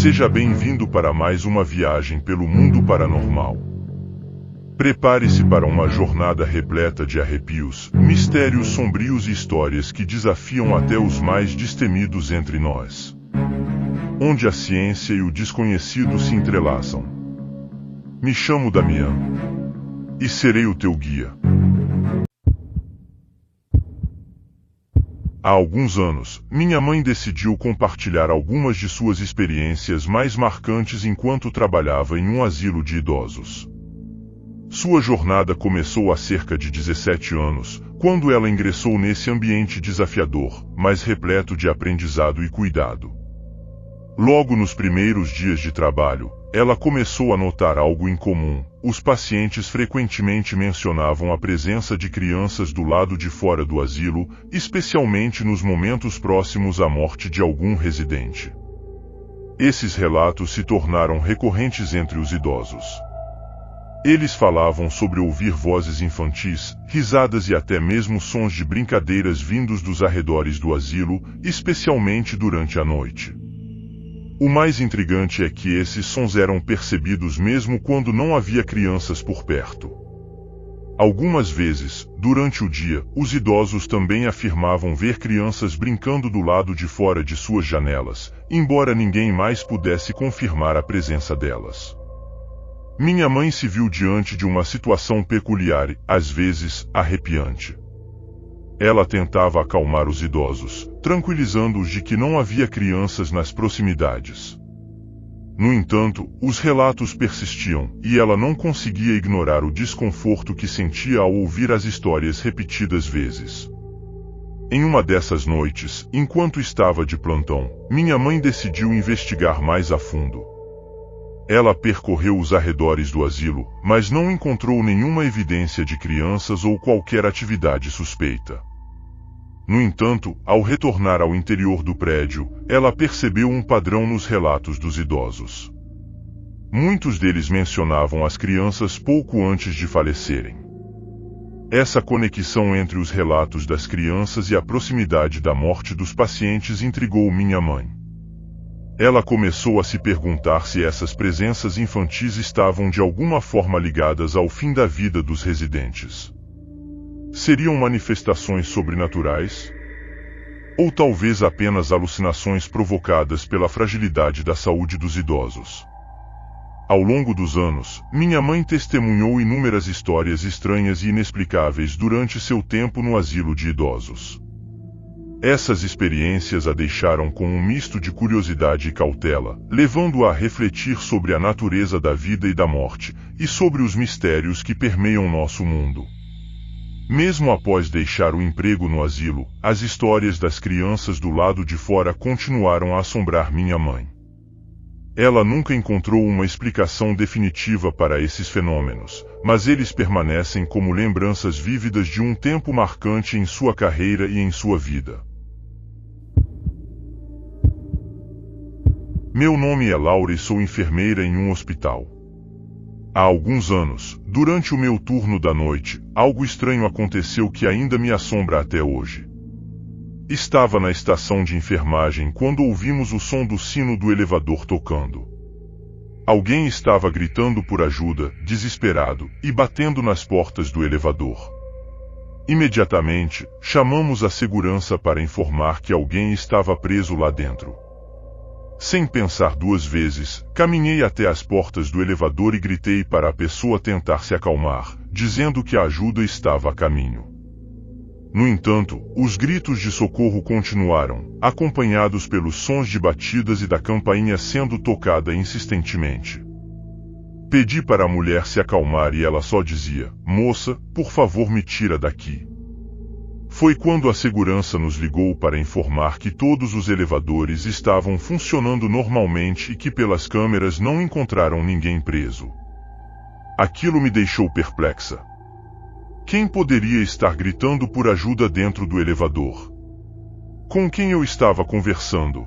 Seja bem-vindo para mais uma viagem pelo mundo paranormal. Prepare-se para uma jornada repleta de arrepios, mistérios sombrios e histórias que desafiam até os mais destemidos entre nós. Onde a ciência e o desconhecido se entrelaçam. Me chamo Damian. E serei o teu guia. Há alguns anos, minha mãe decidiu compartilhar algumas de suas experiências mais marcantes enquanto trabalhava em um asilo de idosos. Sua jornada começou há cerca de 17 anos, quando ela ingressou nesse ambiente desafiador, mas repleto de aprendizado e cuidado. Logo nos primeiros dias de trabalho, ela começou a notar algo incomum. Os pacientes frequentemente mencionavam a presença de crianças do lado de fora do asilo, especialmente nos momentos próximos à morte de algum residente. Esses relatos se tornaram recorrentes entre os idosos. Eles falavam sobre ouvir vozes infantis, risadas e até mesmo sons de brincadeiras vindos dos arredores do asilo, especialmente durante a noite. O mais intrigante é que esses sons eram percebidos mesmo quando não havia crianças por perto. Algumas vezes, durante o dia, os idosos também afirmavam ver crianças brincando do lado de fora de suas janelas, embora ninguém mais pudesse confirmar a presença delas. Minha mãe se viu diante de uma situação peculiar, às vezes, arrepiante. Ela tentava acalmar os idosos, tranquilizando-os de que não havia crianças nas proximidades. No entanto, os relatos persistiam, e ela não conseguia ignorar o desconforto que sentia ao ouvir as histórias repetidas vezes. Em uma dessas noites, enquanto estava de plantão, minha mãe decidiu investigar mais a fundo. Ela percorreu os arredores do asilo, mas não encontrou nenhuma evidência de crianças ou qualquer atividade suspeita. No entanto, ao retornar ao interior do prédio, ela percebeu um padrão nos relatos dos idosos. Muitos deles mencionavam as crianças pouco antes de falecerem. Essa conexão entre os relatos das crianças e a proximidade da morte dos pacientes intrigou minha mãe. Ela começou a se perguntar se essas presenças infantis estavam de alguma forma ligadas ao fim da vida dos residentes. Seriam manifestações sobrenaturais? Ou talvez apenas alucinações provocadas pela fragilidade da saúde dos idosos? Ao longo dos anos, minha mãe testemunhou inúmeras histórias estranhas e inexplicáveis durante seu tempo no asilo de idosos. Essas experiências a deixaram com um misto de curiosidade e cautela, levando-a a refletir sobre a natureza da vida e da morte, e sobre os mistérios que permeiam nosso mundo. Mesmo após deixar o emprego no asilo, as histórias das crianças do lado de fora continuaram a assombrar minha mãe. Ela nunca encontrou uma explicação definitiva para esses fenômenos, mas eles permanecem como lembranças vívidas de um tempo marcante em sua carreira e em sua vida. Meu nome é Laura e sou enfermeira em um hospital. Há alguns anos, durante o meu turno da noite, algo estranho aconteceu que ainda me assombra até hoje. Estava na estação de enfermagem quando ouvimos o som do sino do elevador tocando. Alguém estava gritando por ajuda, desesperado, e batendo nas portas do elevador. Imediatamente, chamamos a segurança para informar que alguém estava preso lá dentro. Sem pensar duas vezes, caminhei até as portas do elevador e gritei para a pessoa tentar se acalmar, dizendo que a ajuda estava a caminho. No entanto, os gritos de socorro continuaram, acompanhados pelos sons de batidas e da campainha sendo tocada insistentemente. Pedi para a mulher se acalmar e ela só dizia: "Moça, por favor me tira daqui." Foi quando a segurança nos ligou para informar que todos os elevadores estavam funcionando normalmente e que pelas câmeras não encontraram ninguém preso. Aquilo me deixou perplexa. Quem poderia estar gritando por ajuda dentro do elevador? Com quem eu estava conversando?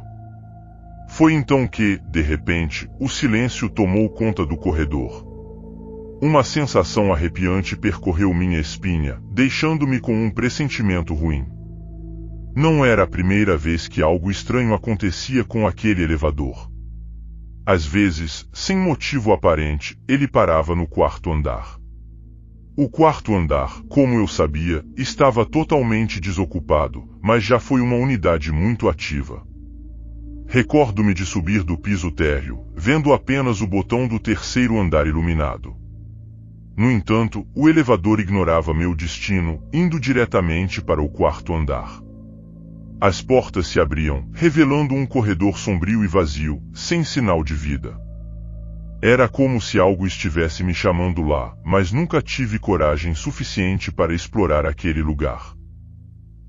Foi então que, de repente, o silêncio tomou conta do corredor. Uma sensação arrepiante percorreu minha espinha, deixando-me com um pressentimento ruim. Não era a primeira vez que algo estranho acontecia com aquele elevador. Às vezes, sem motivo aparente, ele parava no quarto andar. O quarto andar, como eu sabia, estava totalmente desocupado, mas já foi uma unidade muito ativa. Recordo-me de subir do piso térreo, vendo apenas o botão do terceiro andar iluminado. No entanto, o elevador ignorava meu destino, indo diretamente para o quarto andar. As portas se abriam, revelando um corredor sombrio e vazio, sem sinal de vida. Era como se algo estivesse me chamando lá, mas nunca tive coragem suficiente para explorar aquele lugar.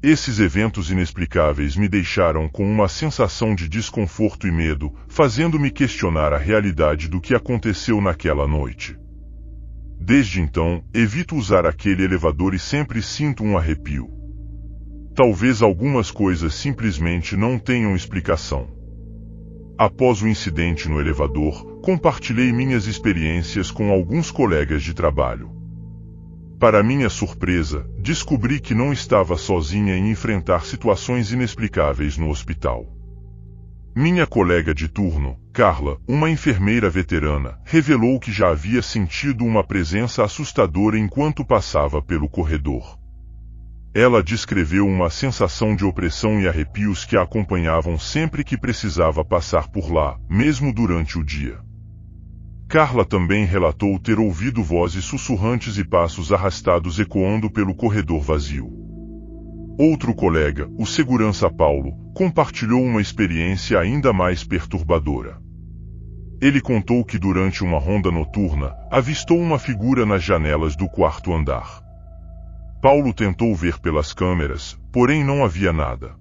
Esses eventos inexplicáveis me deixaram com uma sensação de desconforto e medo, fazendo-me questionar a realidade do que aconteceu naquela noite. Desde então, evito usar aquele elevador e sempre sinto um arrepio. Talvez algumas coisas simplesmente não tenham explicação. Após o incidente no elevador, compartilhei minhas experiências com alguns colegas de trabalho. Para minha surpresa, descobri que não estava sozinha em enfrentar situações inexplicáveis no hospital. Minha colega de turno, Carla, uma enfermeira veterana, revelou que já havia sentido uma presença assustadora enquanto passava pelo corredor. Ela descreveu uma sensação de opressão e arrepios que a acompanhavam sempre que precisava passar por lá, mesmo durante o dia. Carla também relatou ter ouvido vozes sussurrantes e passos arrastados ecoando pelo corredor vazio. Outro colega, o segurança Paulo, compartilhou uma experiência ainda mais perturbadora. Ele contou que durante uma ronda noturna, avistou uma figura nas janelas do quarto andar. Paulo tentou ver pelas câmeras, porém não havia nada.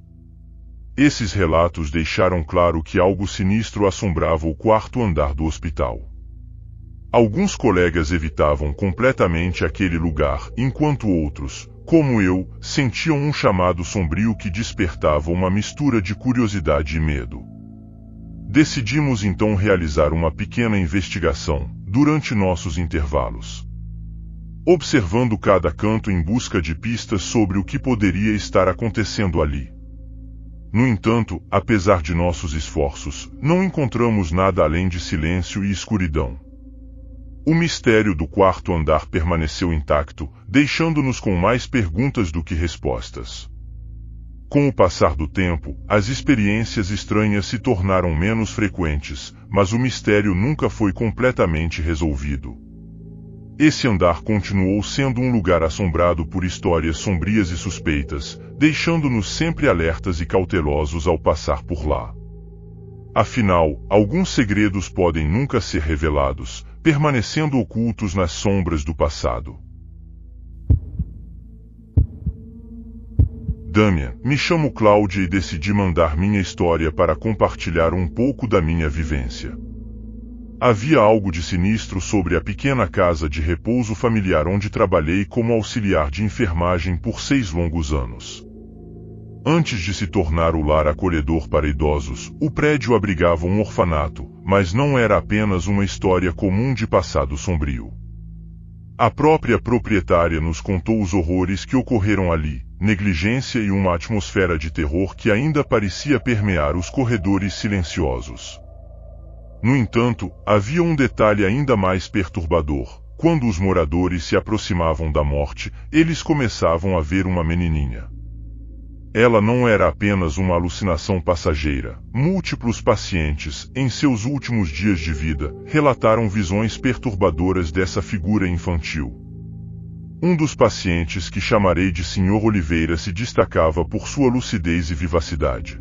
Esses relatos deixaram claro que algo sinistro assombrava o quarto andar do hospital. Alguns colegas evitavam completamente aquele lugar, enquanto outros, como eu, sentiam um chamado sombrio que despertava uma mistura de curiosidade e medo. Decidimos então realizar uma pequena investigação, durante nossos intervalos. Observando cada canto em busca de pistas sobre o que poderia estar acontecendo ali. No entanto, apesar de nossos esforços, não encontramos nada além de silêncio e escuridão. O mistério do quarto andar permaneceu intacto, deixando-nos com mais perguntas do que respostas. Com o passar do tempo, as experiências estranhas se tornaram menos frequentes, mas o mistério nunca foi completamente resolvido. Esse andar continuou sendo um lugar assombrado por histórias sombrias e suspeitas, deixando-nos sempre alertas e cautelosos ao passar por lá. Afinal, alguns segredos podem nunca ser revelados, permanecendo ocultos nas sombras do passado. Damian, me chamo Cláudia e decidi mandar minha história para compartilhar um pouco da minha vivência. Havia algo de sinistro sobre a pequena casa de repouso familiar onde trabalhei como auxiliar de enfermagem por 6 longos anos. Antes de se tornar o lar acolhedor para idosos, o prédio abrigava um orfanato, mas não era apenas uma história comum de passado sombrio. A própria proprietária nos contou os horrores que ocorreram ali, negligência e uma atmosfera de terror que ainda parecia permear os corredores silenciosos. No entanto, havia um detalhe ainda mais perturbador. Quando os moradores se aproximavam da morte, eles começavam a ver uma menininha. Ela não era apenas uma alucinação passageira. Múltiplos pacientes, em seus últimos dias de vida, relataram visões perturbadoras dessa figura infantil. Um dos pacientes, que chamarei de Sr. Oliveira, se destacava por sua lucidez e vivacidade.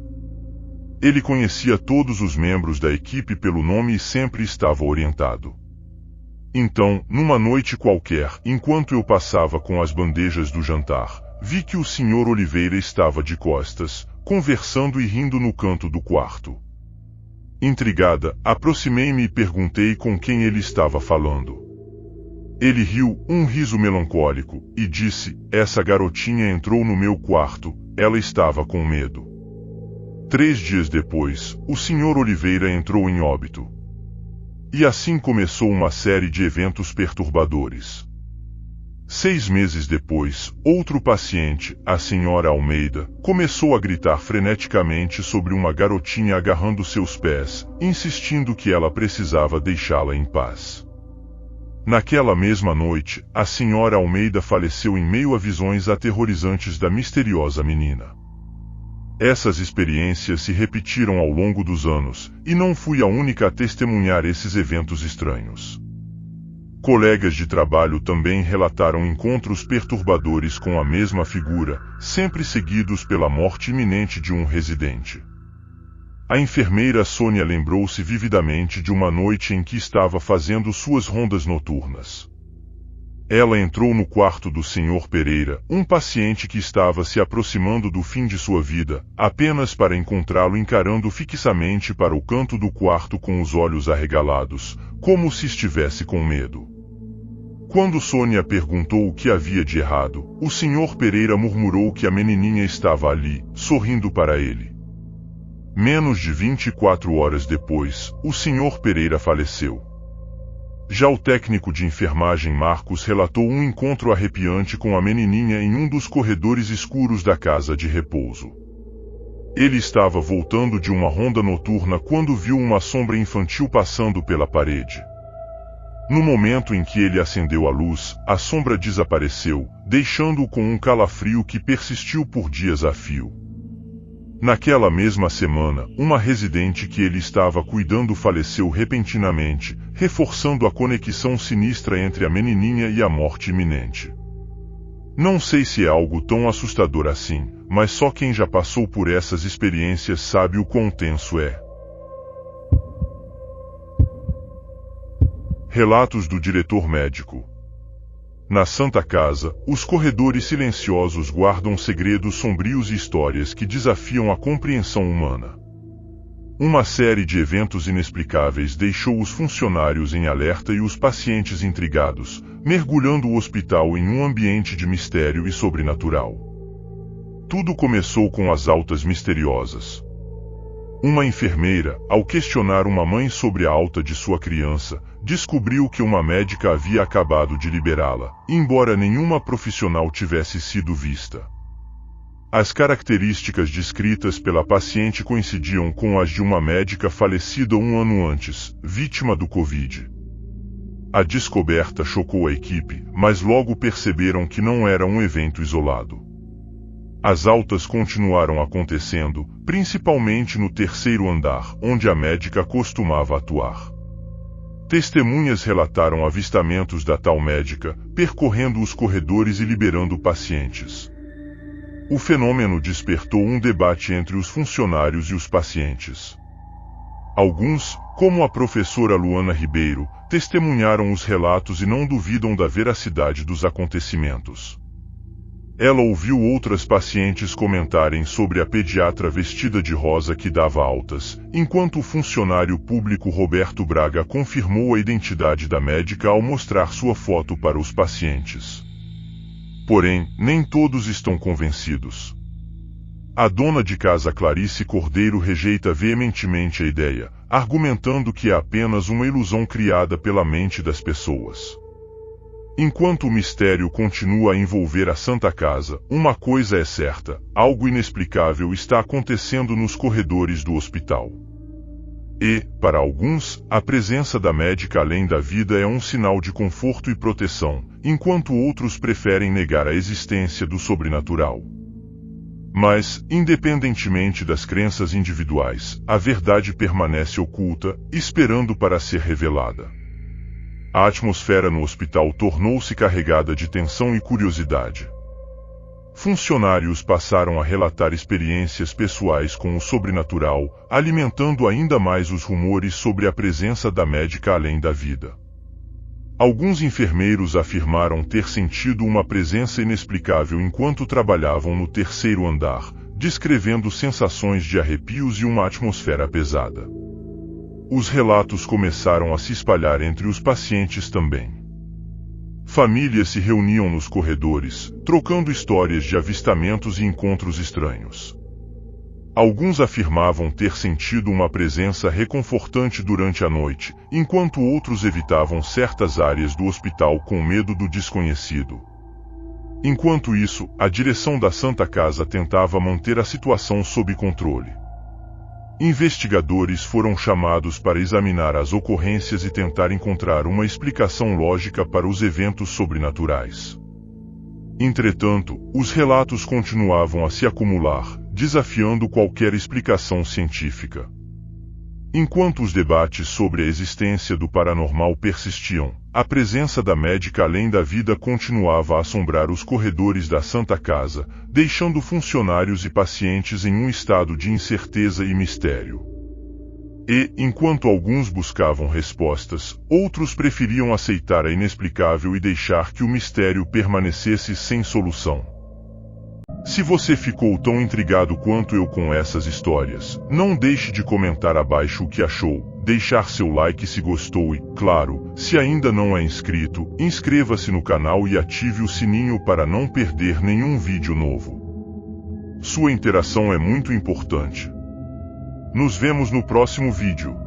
Ele conhecia todos os membros da equipe pelo nome e sempre estava orientado. Então, numa noite qualquer, enquanto eu passava com as bandejas do jantar, vi que o Sr. Oliveira estava de costas, conversando e rindo no canto do quarto. Intrigada, aproximei-me e perguntei com quem ele estava falando. Ele riu, um riso melancólico, e disse: "Essa garotinha entrou no meu quarto, ela estava com medo." 3 dias depois, o Sr. Oliveira entrou em óbito. E assim começou uma série de eventos perturbadores. 6 meses depois, outro paciente, a senhora Almeida, começou a gritar freneticamente sobre uma garotinha agarrando seus pés, insistindo que ela precisava deixá-la em paz. Naquela mesma noite, a senhora Almeida faleceu em meio a visões aterrorizantes da misteriosa menina. Essas experiências se repetiram ao longo dos anos, e não fui a única a testemunhar esses eventos estranhos. Colegas de trabalho também relataram encontros perturbadores com a mesma figura, sempre seguidos pela morte iminente de um residente. A enfermeira Sônia lembrou-se vividamente de uma noite em que estava fazendo suas rondas noturnas. Ela entrou no quarto do Sr. Pereira, um paciente que estava se aproximando do fim de sua vida, apenas para encontrá-lo encarando fixamente para o canto do quarto com os olhos arregalados, como se estivesse com medo. Quando Sônia perguntou o que havia de errado, o Sr. Pereira murmurou que a menininha estava ali, sorrindo para ele. Menos de 24 horas depois, o Sr. Pereira faleceu. Já o técnico de enfermagem Marcos relatou um encontro arrepiante com a menininha em um dos corredores escuros da casa de repouso. Ele estava voltando de uma ronda noturna quando viu uma sombra infantil passando pela parede. No momento em que ele acendeu a luz, a sombra desapareceu, deixando-o com um calafrio que persistiu por dias a fio. Naquela mesma semana, uma residente que ele estava cuidando faleceu repentinamente, reforçando a conexão sinistra entre a menininha e a morte iminente. Não sei se é algo tão assustador assim, mas só quem já passou por essas experiências sabe o quão tenso é. Relatos do diretor médico. Na Santa Casa, os corredores silenciosos guardam segredos sombrios e histórias que desafiam a compreensão humana. Uma série de eventos inexplicáveis deixou os funcionários em alerta e os pacientes intrigados, mergulhando o hospital em um ambiente de mistério e sobrenatural. Tudo começou com as altas misteriosas. Uma enfermeira, ao questionar uma mãe sobre a alta de sua criança, descobriu que uma médica havia acabado de liberá-la, embora nenhuma profissional tivesse sido vista. As características descritas pela paciente coincidiam com as de uma médica falecida um ano antes, vítima do Covid. A descoberta chocou a equipe, mas logo perceberam que não era um evento isolado. As altas continuaram acontecendo, principalmente no terceiro andar, onde a médica costumava atuar. Testemunhas relataram avistamentos da tal médica, percorrendo os corredores e liberando pacientes. O fenômeno despertou um debate entre os funcionários e os pacientes. Alguns, como a professora Luana Ribeiro, testemunharam os relatos e não duvidam da veracidade dos acontecimentos. Ela ouviu outras pacientes comentarem sobre a pediatra vestida de rosa que dava altas, enquanto o funcionário público Roberto Braga confirmou a identidade da médica ao mostrar sua foto para os pacientes. Porém, nem todos estão convencidos. A dona de casa Clarice Cordeiro rejeita veementemente a ideia, argumentando que é apenas uma ilusão criada pela mente das pessoas. Enquanto o mistério continua a envolver a Santa Casa, uma coisa é certa: algo inexplicável está acontecendo nos corredores do hospital. E, para alguns, a presença da médica além da vida é um sinal de conforto e proteção, enquanto outros preferem negar a existência do sobrenatural. Mas, independentemente das crenças individuais, a verdade permanece oculta, esperando para ser revelada. A atmosfera no hospital tornou-se carregada de tensão e curiosidade. Funcionários passaram a relatar experiências pessoais com o sobrenatural, alimentando ainda mais os rumores sobre a presença da médica além da vida. Alguns enfermeiros afirmaram ter sentido uma presença inexplicável enquanto trabalhavam no terceiro andar, descrevendo sensações de arrepios e uma atmosfera pesada. Os relatos começaram a se espalhar entre os pacientes também. Famílias se reuniam nos corredores, trocando histórias de avistamentos e encontros estranhos. Alguns afirmavam ter sentido uma presença reconfortante durante a noite, enquanto outros evitavam certas áreas do hospital com medo do desconhecido. Enquanto isso, a direção da Santa Casa tentava manter a situação sob controle. Investigadores foram chamados para examinar as ocorrências e tentar encontrar uma explicação lógica para os eventos sobrenaturais. Entretanto, os relatos continuavam a se acumular, desafiando qualquer explicação científica. Enquanto os debates sobre a existência do paranormal persistiam, a presença da médica além da vida continuava a assombrar os corredores da Santa Casa, deixando funcionários e pacientes em um estado de incerteza e mistério. E, enquanto alguns buscavam respostas, outros preferiam aceitar a inexplicável e deixar que o mistério permanecesse sem solução. Se você ficou tão intrigado quanto eu com essas histórias, não deixe de comentar abaixo o que achou, deixar seu like se gostou e, claro, se ainda não é inscrito, inscreva-se no canal e ative o sininho para não perder nenhum vídeo novo. Sua interação é muito importante. Nos vemos no próximo vídeo.